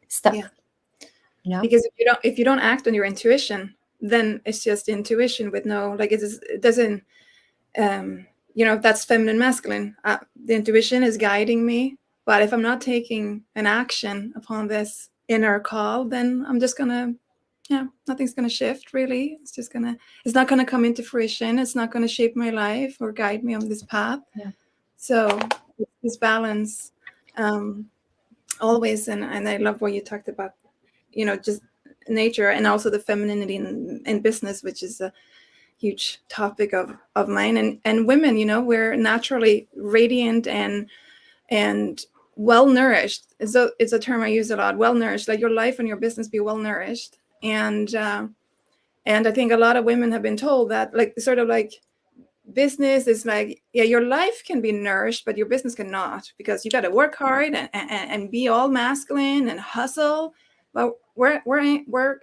stuck. Yeah. You know? Because if you don't act on your intuition, then it's just intuition with no, like, it doesn't, you know, that's feminine, masculine. The intuition is guiding me, but if I'm not taking an action upon this inner call, then I'm just gonna, nothing's gonna shift really. It's not gonna come into fruition. It's not gonna shape my life or guide me on this path. Yeah. So this balance, always, and I love what you talked about, you know, just nature, and also the femininity in business, which is a huge topic of mine. And women, you know, we're naturally radiant and well nourished. So it's a term I use a lot. Well nourished, like your life and your business be well nourished. And I think a lot of women have been told that, like, sort of like, business is like, yeah, your life can be nourished, but your business cannot, because you got to work hard and be all masculine and hustle. But we're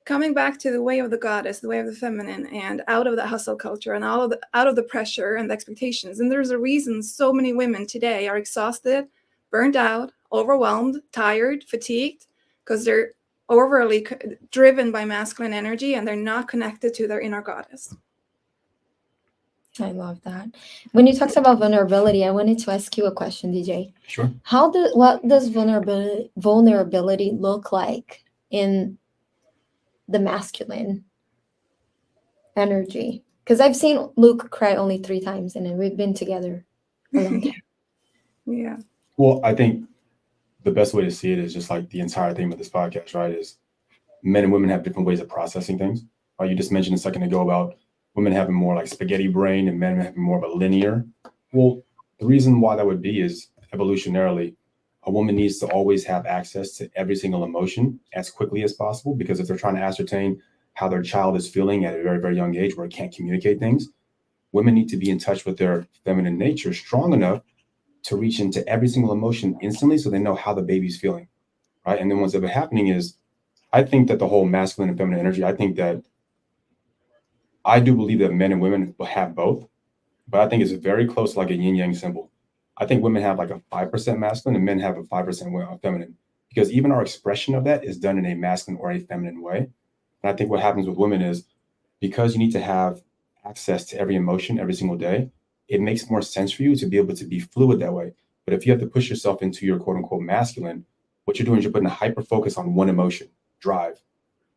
coming back to the way of the goddess, the way of the feminine, and out of the hustle culture and out of the pressure and the expectations. And there's a reason so many women today are exhausted, burned out, overwhelmed, tired, fatigued, because they're overly driven by masculine energy and they're not connected to their inner goddess. I love that. When you talked about vulnerability, I wanted to ask you a question, DJ. Sure. What does vulnerability look like in the masculine energy? Because I've seen Luke cry only 3 times, and then we've been together a long time. Yeah. Well, I think the best way to see it is just like the entire theme of this podcast, right? Is men and women have different ways of processing things. You just mentioned a second ago about women having more like spaghetti brain and men having more of a linear. Well, the reason why that would be is evolutionarily, a woman needs to always have access to every single emotion as quickly as possible, because if they're trying to ascertain how their child is feeling at a very, very young age where it can't communicate things, women need to be in touch with their feminine nature strong enough to reach into every single emotion instantly so they know how the baby's feeling, right? And then what's ever happening is, I think that the whole masculine and feminine energy, I do believe that men and women will have both, but I think it's very close, like a yin yang symbol. I think women have like a 5% masculine and men have a 5% feminine, because even our expression of that is done in a masculine or a feminine way. And I think what happens with women is, because you need to have access to every emotion every single day, it makes more sense for you to be able to be fluid that way. But if you have to push yourself into your quote unquote masculine, what you're doing is you're putting a hyper focus on one emotion, drive,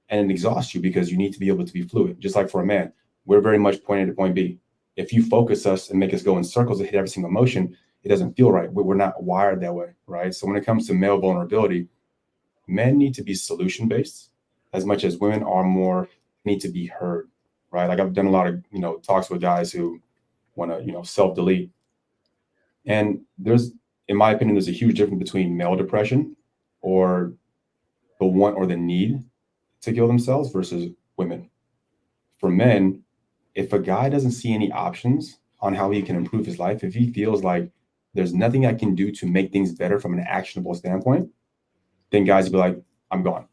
and it exhausts you because you need to be able to be fluid. Just like for a man, we're very much point A to point B. If you focus us and make us go in circles and hit every single emotion, it doesn't feel right. We're not wired that way, right? So when it comes to male vulnerability, men need to be solution-based as much as women are more need to be heard, right? Like I've done a lot of, talks with guys who want to, self-delete. And there's, in my opinion, there's a huge difference between male depression or the want or the need to kill themselves versus women. For men, if a guy doesn't see any options on how he can improve his life, if he feels like there's nothing I can do to make things better from an actionable standpoint, then guys will be like, I'm gone.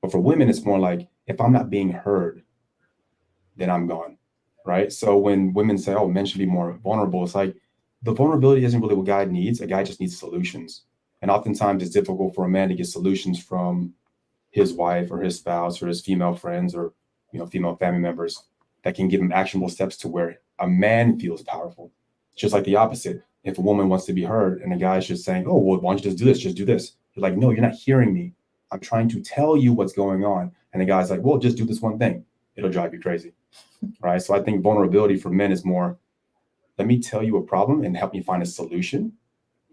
But for women, it's more like, if I'm not being heard, then I'm gone, right? So when women say, oh, men should be more vulnerable, it's like, the vulnerability isn't really what a guy needs. A guy just needs solutions. And oftentimes it's difficult for a man to get solutions from his wife or his spouse or his female friends or, female family members that can give him actionable steps to where a man feels powerful. It's just like the opposite. If a woman wants to be heard and a guy's just saying, oh, well, why don't you just do this? Just do this. You're like, no, you're not hearing me. I'm trying to tell you what's going on. And the guy's like, well, just do this one thing. It'll drive you crazy, right? So I think vulnerability for men is more, let me tell you a problem and help me find a solution.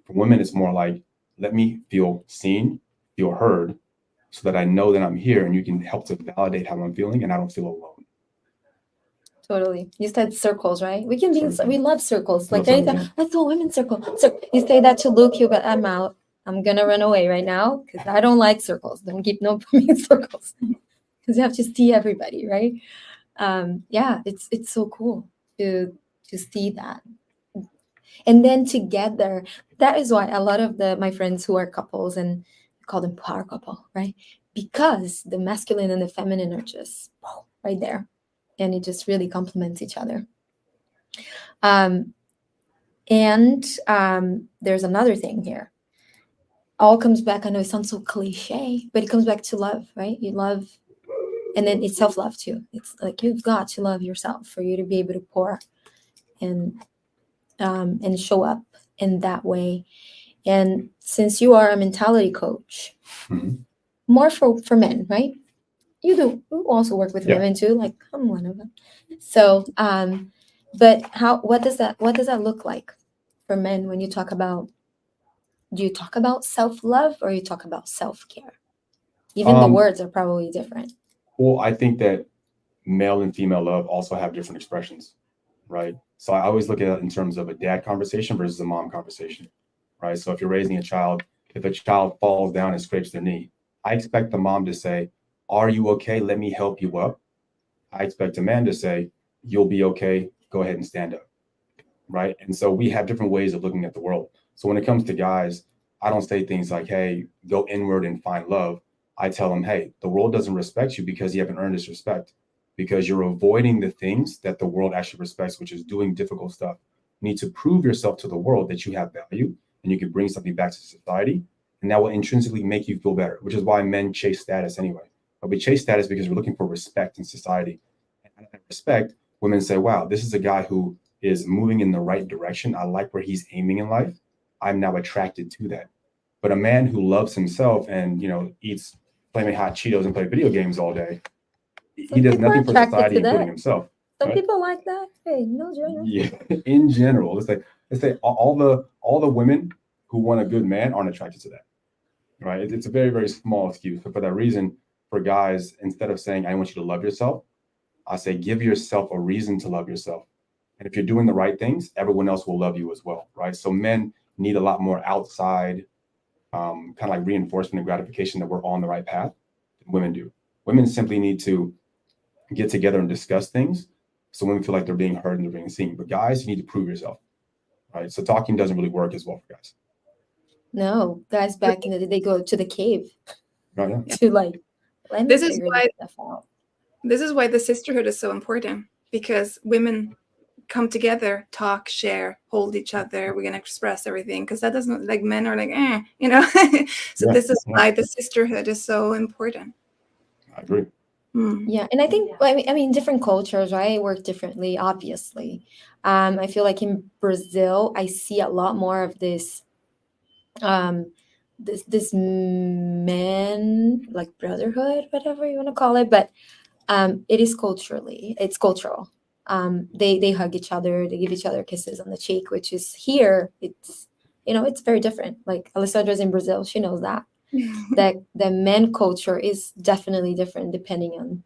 For women, it's more like, let me feel seen, feel heard, so that I know that I'm here and you can help to validate how I'm feeling and I don't feel alone. Totally. You said circles, right? We love circles. Love Like anything. Let's do a women's circle. So you say that to Luke, he'll go, I'm out. I'm gonna run away right now because I don't like circles. Don't keep no me circles. Because you have to see everybody, right? Yeah, it's so cool to see that. And then together, that is why a lot of my friends who are couples, and I call them power couple, right? Because the masculine and the feminine are just right there. And it just really complements each other. And there's another thing here. All comes back, I know it sounds so cliche, but it comes back to love, right? You love, and then it's self-love too. It's like you've got to love yourself for you to be able to pour and show up in that way. And since you are a mentality coach, more for men, right? You also work with women too, like I'm one of them. So, but what does that look like for men when you talk about, do you talk about self-love or you talk about self-care? Even the words are probably different. Well, I think that male and female love also have different expressions, right? So I always look at it in terms of a dad conversation versus a mom conversation, right? So if you're raising a child, if a child falls down and scrapes their knee, I expect the mom to say, are you okay? Let me help you up. I expect a man to say, you'll be okay. Go ahead and stand up, right? And so we have different ways of looking at the world. So when it comes to guys, I don't say things like, hey, go inward and find love. I tell them, hey, the world doesn't respect you because you haven't earned its respect, because you're avoiding the things that the world actually respects, which is doing difficult stuff. You need to prove yourself to the world that you have value and you can bring something back to society. and that will intrinsically make you feel better, which is why men chase status anyway. But we chase status because we're looking for respect in society. And respect, women say, wow, this is a guy who is moving in the right direction. I like where he's aiming in life. I'm now attracted to that. But a man who loves himself and, eats flaming hot Cheetos and play video games all day, he does people are nothing for attracted society, to that. including himself. Some Right. people like that. Hey, no judgment. Yeah, in general, let's say all the women who want a good man aren't attracted to that, right? It's a very, very small excuse. But for that reason, for guys, instead of saying I want you to love yourself, I say give yourself a reason to love yourself. And if you're doing the right things, everyone else will love you as well, right? So men need a lot more outside, kind of like reinforcement and gratification that we're on the right path than women do. Women simply need to get together and discuss things so women feel like they're being heard and they're being seen. But guys, you need to prove yourself, right? So talking doesn't really work as well for guys. No, guys back in the day, they go to the cave Right? Yeah. to like, let me This is figure why- this stuff out. This is why the sisterhood is so important, because women come together, talk, share, hold each other. We're going to express everything, because that doesn't, like, men are like, So Yeah, this is yeah. why the sisterhood is so important. I agree. Mm. Yeah, and I think I mean different cultures, right, work differently. Obviously, I feel like in Brazil, I see a lot more of this, this man like brotherhood, whatever you want to call it, but it is it's cultural. They hug each other, they give each other kisses on the cheek, which is here. It's it's very different. Like Alessandra's in Brazil, she knows that the men culture is definitely different depending on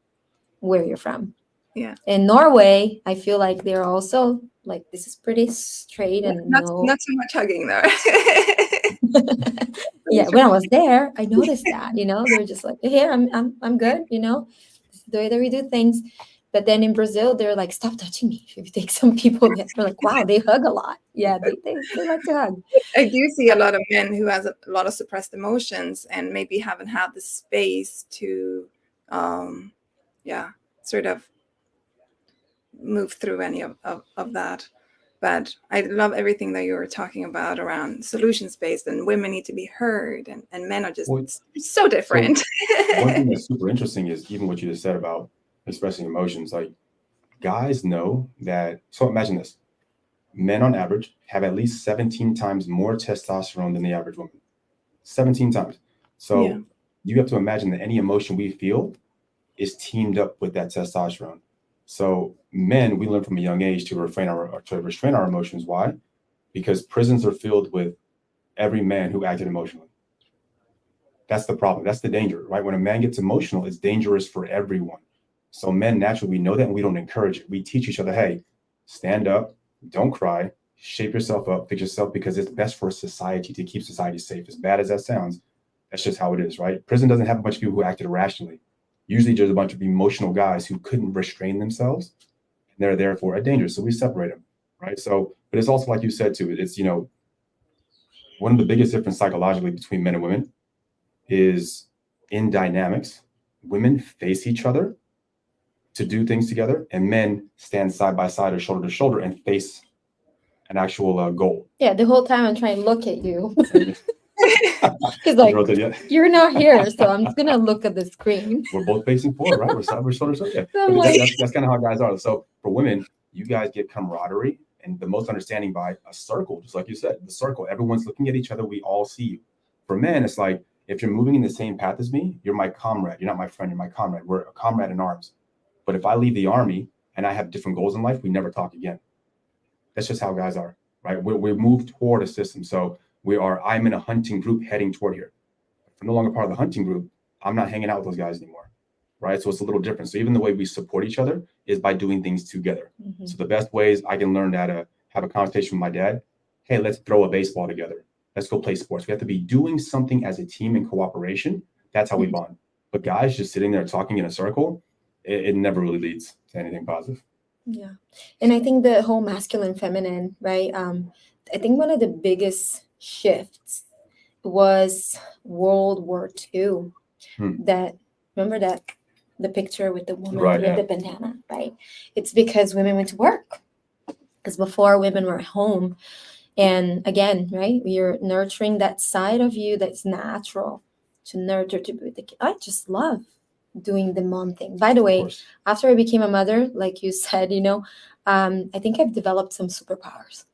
where you're from. Yeah. In Norway, I feel like they're also like this is pretty straight and not no. so much hugging though. Yeah, when I was there, I noticed that, they're just like, here, I'm good, this is the way that we do things. But then in Brazil, they're like, stop touching me. If you take some people that are like, wow, they hug a lot. Yeah, they like to hug. I do see a lot of men who has a lot of suppressed emotions and maybe haven't had the space to, sort of move through any of that. But I love everything that you were talking about around solutions-based, and women need to be heard, and men are just so different. One thing that's super interesting is even what you just said about expressing emotions. Like, guys know that. So imagine this: men on average have at least 17 times more testosterone than the average woman. 17 times. So Yeah. you have to imagine that any emotion we feel is teamed up with that testosterone. So men, we learn from a young age to restrain our emotions. Why? Because prisons are filled with every man who acted emotionally. That's the problem. That's the danger, right? When a man gets emotional, it's dangerous for everyone. So men, naturally, we know that, and we don't encourage it. We teach each other, hey, stand up, don't cry, shape yourself up, fix yourself, because it's best for society to keep society safe. As bad as that sounds, that's just how it is, right? Prison doesn't have a bunch of people who acted irrationally. Usually there's a bunch of emotional guys who couldn't restrain themselves, and they're therefore a danger. So we separate them, right? So, but it's also like you said too, it's, one of the biggest differences psychologically between men and women is in dynamics. Women face each other to do things together, and men stand side by side or shoulder to shoulder and face an actual goal. Yeah, the whole time I'm trying to look at you. He's like, Yeah. you're not here, so I'm just gonna look at the screen. We're both facing forward, right? We're shoulder to shoulder. I'm But like- that's kind of how guys are. So for women, you guys get camaraderie and the most understanding by a circle, just like you said, the circle. Everyone's looking at each other. We all see you. For men, it's like, if you're moving in the same path as me, you're my comrade. You're not my friend. You're my comrade. We're a comrade in arms. But if I leave the army and I have different goals in life, we never talk again. That's just how guys are, right? We move toward a system. So I'm in a hunting group heading toward here. If I'm no longer part of the hunting group, I'm not hanging out with those guys anymore, right? So it's a little different. So even the way we support each other is by doing things together. Mhm. So the best ways I can learn how to have a conversation with my dad, hey, let's throw a baseball together. Let's go play sports. We have to be doing something as a team in cooperation. That's how we bond. But guys just sitting there talking in a circle, it never really leads to anything positive. Yeah. And I think the whole masculine, feminine, right? I think one of the biggest shifts was World War II. That, remember that the picture with the woman Right, with yeah. the bandana, right? It's because women went to work. Because before women were at home, And again, right, you're nurturing that side of you that's natural to nurture to be the kid. I just love doing the mom thing. By the Of way, course. after I became a mother, like you said, I think I've developed some superpowers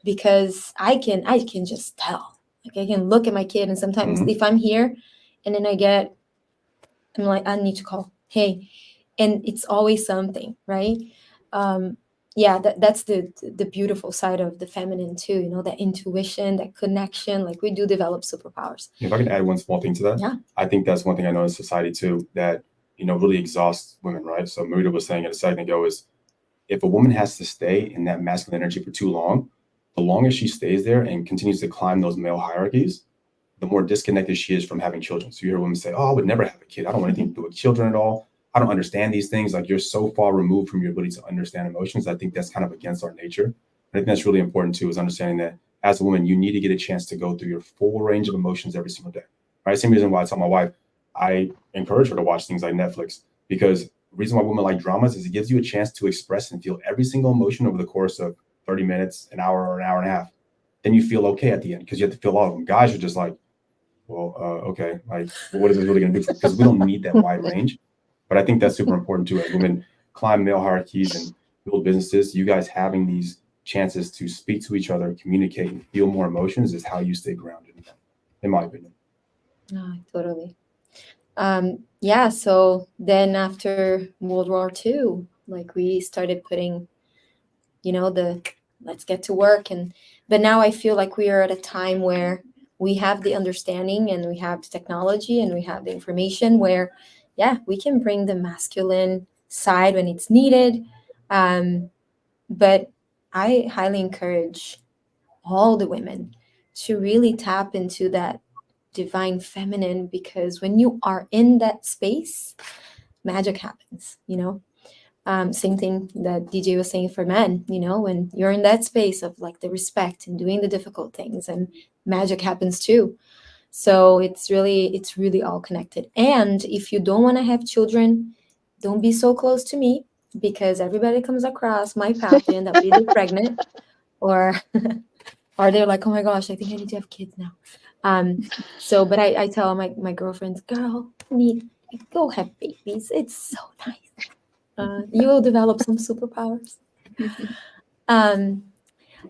because I can just tell. Like I can look at my kid, and sometimes Mhm. if I'm here and then I'm like, I need to call, hey, and it's always something, right? Yeah, that's the beautiful side of the feminine too, that intuition, that connection. Like we do develop superpowers. If I can add one small thing to that, Yeah. I think that's one thing I know in society too that really exhausts women, right? So Marita was saying it a second ago is if a woman has to stay in that masculine energy for too long, the longer she stays there and continues to climb those male hierarchies, the more disconnected she is from having children. So you hear women say, "Oh, I would never have a kid. I don't want anything to do with children at all. I don't understand these things." Like you're so far removed from your ability to understand emotions. I think that's kind of against our nature. I think that's really important too, is understanding that as a woman, you need to get a chance to go through your full range of emotions every single day. Right? Same reason why I tell my wife, I encourage her to watch things like Netflix, because the reason why women like dramas is it gives you a chance to express and feel every single emotion over the course of 30 minutes, an hour, or an hour and a half. Then you feel okay at the end because you have to feel all of them. Guys are just like, well, okay, like, what is this really going to do? Because we don't need that wide range. But I think that's super important too. As women climb male hierarchies and build businesses, you guys having these chances to speak to each other, communicate, and feel more emotions is how you stay grounded, in my opinion. No, totally. Yeah, so then after World War II, like we started putting, the let's get to work. But now I feel like we are at a time where we have the understanding and we have the technology and we have the information where, yeah, we can bring the masculine side when it's needed. But I highly encourage all the women to really tap into that divine feminine, because when you are in that space, magic happens. Same thing that DJ was saying for men, when you're in that space of like the respect and doing the difficult things, and magic happens too. So it's really all connected. And if you don't want to have children, don't be so close to me, because everybody comes across my path, they end up either pregnant or or they're like, oh my gosh, I think I need to have kids now. But I tell my girlfriends, girl, go have babies. It's so nice. You will develop some superpowers.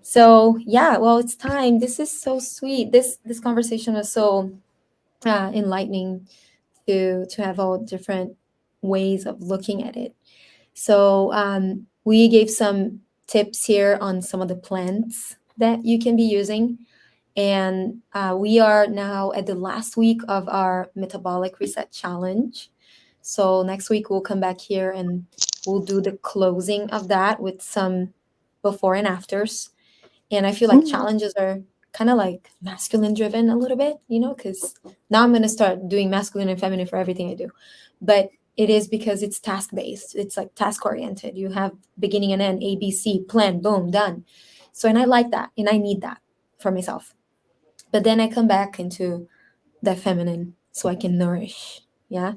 So yeah, well, it's time. This is so sweet. This conversation was so enlightening to have all different ways of looking at it. So we gave some tips here on some of the plants that you can be using. And we are now at the last week of our Metabolic Reset Challenge. So next week we'll come back here and we'll do the closing of that with some before and afters. And I feel like challenges are kind of like masculine driven a little bit, because now I'm going to start doing masculine and feminine for everything I do. But it is because it's task based. It's like task oriented. You have beginning and end, ABC, plan, boom, done. So, and I like that. And I need that for myself. But then I come back into the feminine so I can nourish. Yeah.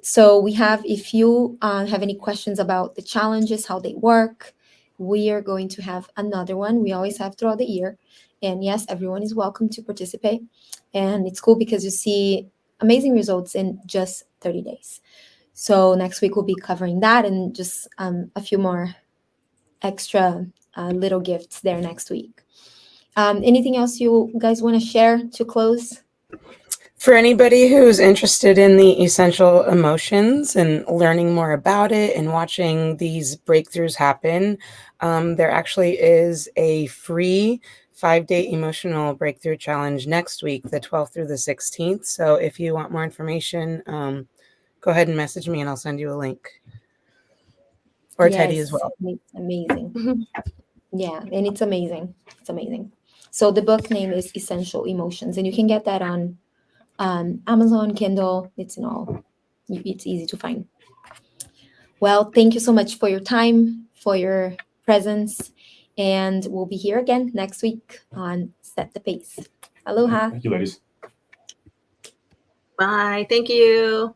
So we have, if you have any questions about the challenges, how they work, we are going to have another one. We always have throughout the year. And yes, everyone is welcome to participate. And it's cool because you see amazing results in just 30 days. So next week we'll be covering that and just a few more extra little gifts there next week. Anything else you guys want to share to close? For anybody who's interested in the essential emotions and learning more about it and watching these breakthroughs happen, there actually is a free 5-day emotional breakthrough challenge next week, the 12th through the 16th. So if you want more information, go ahead and message me and I'll send you a link. Or Teddy as well. It's amazing. Yeah, and it's amazing. It's amazing. So the book name is Essential Emotions, and you can get that on Amazon, Kindle. It's easy to find. Well, thank you so much for your time, for your presence, and we'll be here again next week on Set the Pace. Aloha. Thank you, ladies. Bye. Thank you.